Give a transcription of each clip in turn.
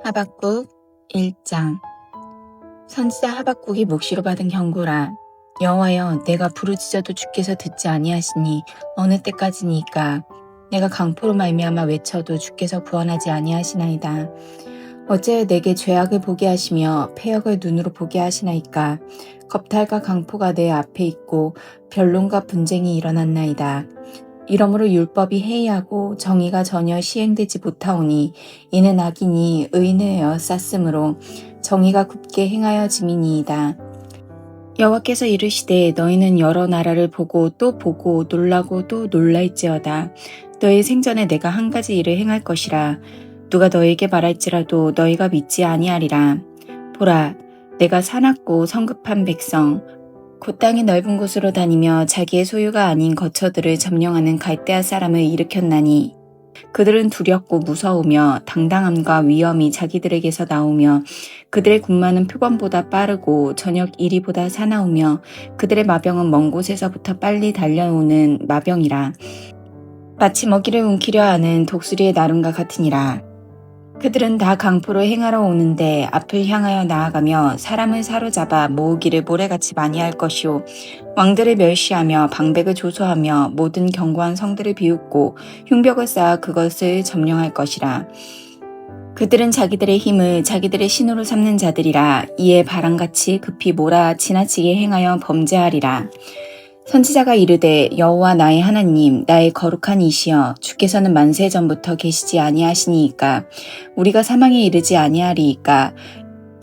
하박국 1장. 선지자 하박국이 묵시로 받은 경고라. 여호와여, 내가 부르짖어도 주께서 듣지 아니하시니 어느 때까지니까. 내가 강포로 말미암아 외쳐도 주께서 구원하지 아니하시나이다. 어째 내게 죄악을 보게 하시며 패역을 눈으로 보게 하시나이까. 겁탈과 강포가 내 앞에 있고 변론과 분쟁이 일어났나이다. 이러므로 율법이 해이하고 정의가 전혀 시행되지 못하오니 이는 악인이 의인을 에워쌌으므로 정의가 굳게 행하여 짐이니이다. 여호와께서 이르시되 너희는 여러 나라를 보고 또 보고 놀라고 또 놀랄지어다. 너희 생전에 내가 한 가지 일을 행할 것이라. 누가 너희에게 말할지라도 너희가 믿지 아니하리라. 보라, 내가 사납고 성급한 백성 곧 땅이 넓은 곳으로 다니며 자기의 소유가 아닌 거처들을 점령하는 갈대아 사람을 일으켰나니 그들은 두렵고 무서우며 당당함과 위엄이 자기들에게서 나오며 그들의 군마는 표범보다 빠르고 저녁 이리보다 사나우며 그들의 마병은 먼 곳에서부터 빨리 달려오는 마병이라. 마치 먹이를 움키려 하는 독수리의 나름과 같으니라. 그들은 다 강포로 행하러 오는데 앞을 향하여 나아가며 사람을 사로잡아 모으기를 모래같이 많이 할 것이요 왕들을 멸시하며 방백을 조소하며 모든 견고한 성들을 비웃고 흉벽을 쌓아 그것을 점령할 것이라. 그들은 자기들의 힘을 자기들의 신으로 삼는 자들이라. 이에 바람같이 급히 몰아 지나치게 행하여 범죄하리라. 선지자가 이르되 여호와 나의 하나님 나의 거룩한 이시여 주께서는 만세 전부터 계시지 아니하시니이까 우리가 사망에 이르지 아니하리이까.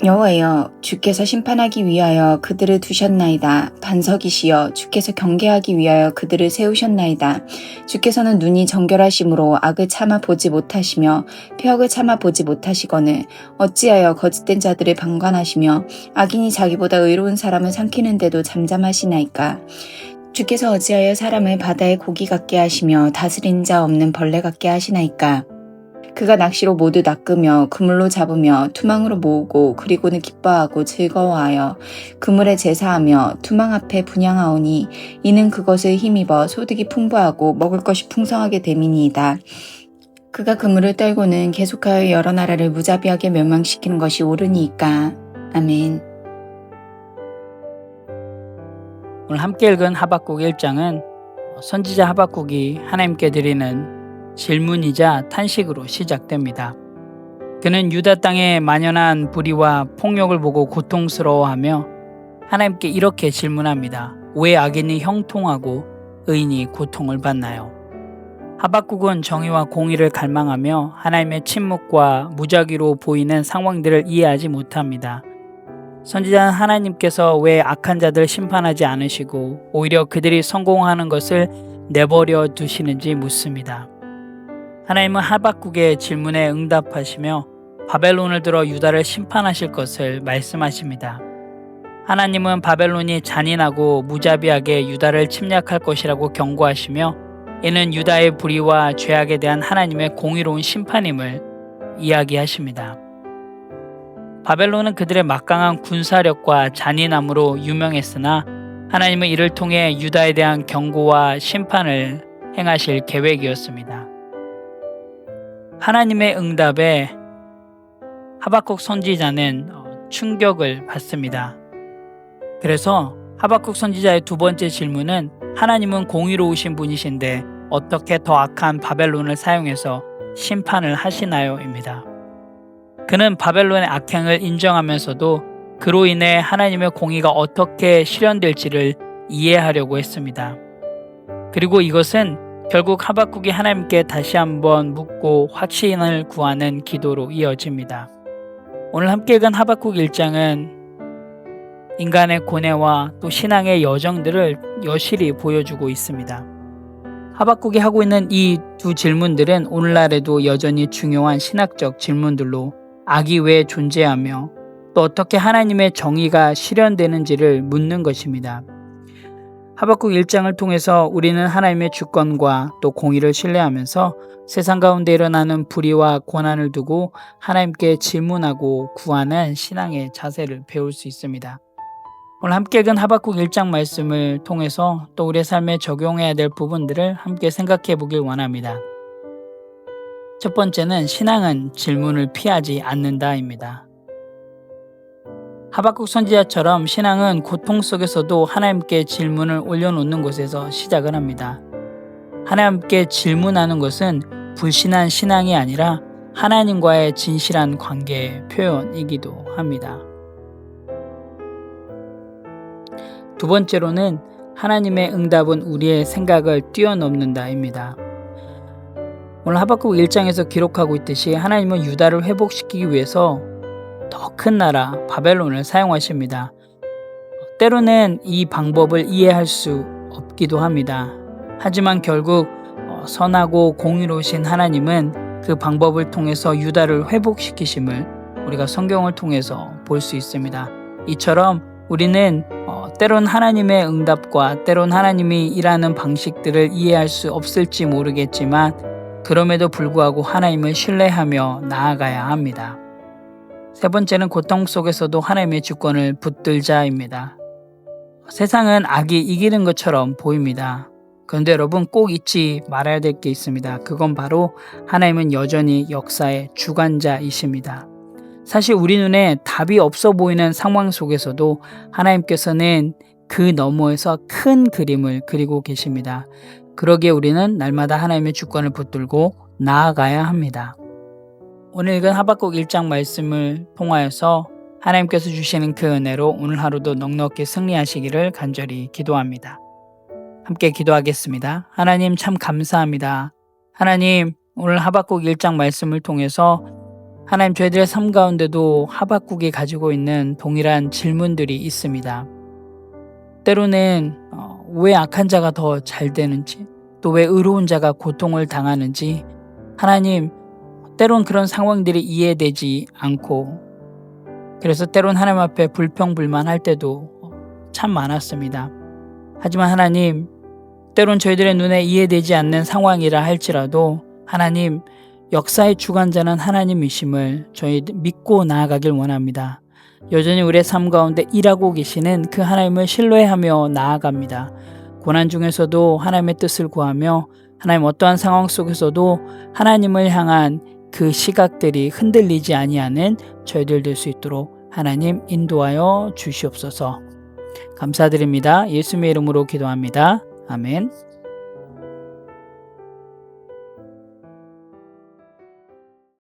여호와여, 주께서 심판하기 위하여 그들을 두셨나이다. 반석이시여 주께서 경계하기 위하여 그들을 세우셨나이다. 주께서는 눈이 정결하심으로 악을 참아 보지 못하시며 폐역을 참아 보지 못하시거늘 어찌하여 거짓된 자들을 방관하시며 악인이 자기보다 의로운 사람을 삼키는데도 잠잠하시나이까. 주께서 어찌하여 사람을 바다의 고기 같게 하시며 다스린 자 없는 벌레 같게 하시나이까. 그가 낚시로 모두 낚으며 그물로 잡으며 투망으로 모으고 그리고는 기뻐하고 즐거워하여 그물에 제사하며 투망 앞에 분향하오니 이는 그것을 힘입어 소득이 풍부하고 먹을 것이 풍성하게 됨이니이다. 그가 그물을 떨고는 계속하여 여러 나라를 무자비하게 멸망시키는 것이 옳으니이까. 아멘. 오늘 함께 읽은 하박국 1장은 선지자 하박국이 하나님께 드리는 질문이자 탄식으로 시작됩니다. 그는 유다 땅에 만연한 불의와 폭력을 보고 고통스러워하며 하나님께 이렇게 질문합니다. 왜 악인이 형통하고 의인이 고통을 받나요? 하박국은 정의와 공의를 갈망하며 하나님의 침묵과 무작위로 보이는 상황들을 이해하지 못합니다. 선지자는 하나님께서 왜 악한 자들 심판하지 않으시고 오히려 그들이 성공하는 것을 내버려 두시는지 묻습니다. 하나님은 하박국의 질문에 응답하시며 바벨론을 들어 유다를 심판하실 것을 말씀하십니다. 하나님은 바벨론이 잔인하고 무자비하게 유다를 침략할 것이라고 경고하시며 이는 유다의 불의와 죄악에 대한 하나님의 공의로운 심판임을 이야기하십니다. 바벨론은 그들의 막강한 군사력과 잔인함으로 유명했으나 하나님은 이를 통해 유다에 대한 경고와 심판을 행하실 계획이었습니다. 하나님의 응답에 하박국 선지자는 충격을 받습니다. 그래서 하박국 선지자의 두 번째 질문은 하나님은 공의로우신 분이신데 어떻게 더 악한 바벨론을 사용해서 심판을 하시나요?입니다. 그는 바벨론의 악행을 인정하면서도 그로 인해 하나님의 공의가 어떻게 실현될지를 이해하려고 했습니다. 그리고 이것은 결국 하박국이 하나님께 다시 한번 묻고 확신을 구하는 기도로 이어집니다. 오늘 함께 읽은 하박국 1장은 인간의 고뇌와 또 신앙의 여정들을 여실히 보여주고 있습니다. 하박국이 하고 있는 이 두 질문들은 오늘날에도 여전히 중요한 신학적 질문들로 악이 왜 존재하며 또 어떻게 하나님의 정의가 실현되는지를 묻는 것입니다. 하박국 1장을 통해서 우리는 하나님의 주권과 또 공의를 신뢰하면서 세상 가운데 일어나는 불의와 고난을 두고 하나님께 질문하고 구하는 신앙의 자세를 배울 수 있습니다. 오늘 함께 읽은 하박국 1장 말씀을 통해서 또 우리의 삶에 적용해야 될 부분들을 함께 생각해 보길 원합니다. 첫 번째는 신앙은 질문을 피하지 않는다입니다. 하박국 선지자처럼 신앙은 고통 속에서도 하나님께 질문을 올려놓는 곳에서 시작을 합니다. 하나님께 질문하는 것은 불신한 신앙이 아니라 하나님과의 진실한 관계의 표현이기도 합니다. 두 번째로는 하나님의 응답은 우리의 생각을 뛰어넘는다입니다. 오늘 하박국 1장에서 기록하고 있듯이 하나님은 유다를 회복시키기 위해서 더 큰 나라 바벨론을 사용하십니다. 때로는 이 방법을 이해할 수 없기도 합니다. 하지만 결국 선하고 공의로우신 하나님은 그 방법을 통해서 유다를 회복시키심을 우리가 성경을 통해서 볼 수 있습니다. 이처럼 우리는 때론 하나님의 응답과 때론 하나님이 일하는 방식들을 이해할 수 없을지 모르겠지만 그럼에도 불구하고 하나님을 신뢰하며 나아가야 합니다. 세 번째는 고통 속에서도 하나님의 주권을 붙들자입니다. 세상은 악이 이기는 것처럼 보입니다. 그런데 여러분 꼭 잊지 말아야 될 게 있습니다. 그건 바로 하나님은 여전히 역사의 주관자이십니다. 사실 우리 눈에 답이 없어 보이는 상황 속에서도 하나님께서는 그 너머에서 큰 그림을 그리고 계십니다. 그러기에 우리는 날마다 하나님의 주권을 붙들고 나아가야 합니다. 오늘 읽은 하박국 1장 말씀을 통하여서 하나님께서 주시는 그 은혜로 오늘 하루도 넉넉히 승리하시기를 간절히 기도합니다. 함께 기도하겠습니다. 하나님 참 감사합니다. 하나님 오늘 하박국 1장 말씀을 통해서 하나님 저희들의 삶 가운데도 하박국이 가지고 있는 동일한 질문들이 있습니다. 때로는 왜 악한 자가 더 잘 되는지 또 왜 의로운 자가 고통을 당하는지 하나님 때론 그런 상황들이 이해되지 않고 그래서 때론 하나님 앞에 불평불만할 때도 참 많았습니다. 하지만 하나님 때론 저희들의 눈에 이해되지 않는 상황이라 할지라도 하나님 역사의 주관자는 하나님이심을 저희 믿고 나아가길 원합니다. 여전히 우리의 삶 가운데 일하고 계시는 그 하나님을 신뢰하며 나아갑니다. 고난 중에서도 하나님의 뜻을 구하며 하나님 어떠한 상황 속에서도 하나님을 향한 그 시각들이 흔들리지 아니하는 저희들 될 수 있도록 하나님 인도하여 주시옵소서. 감사드립니다. 예수님의 이름으로 기도합니다. 아멘.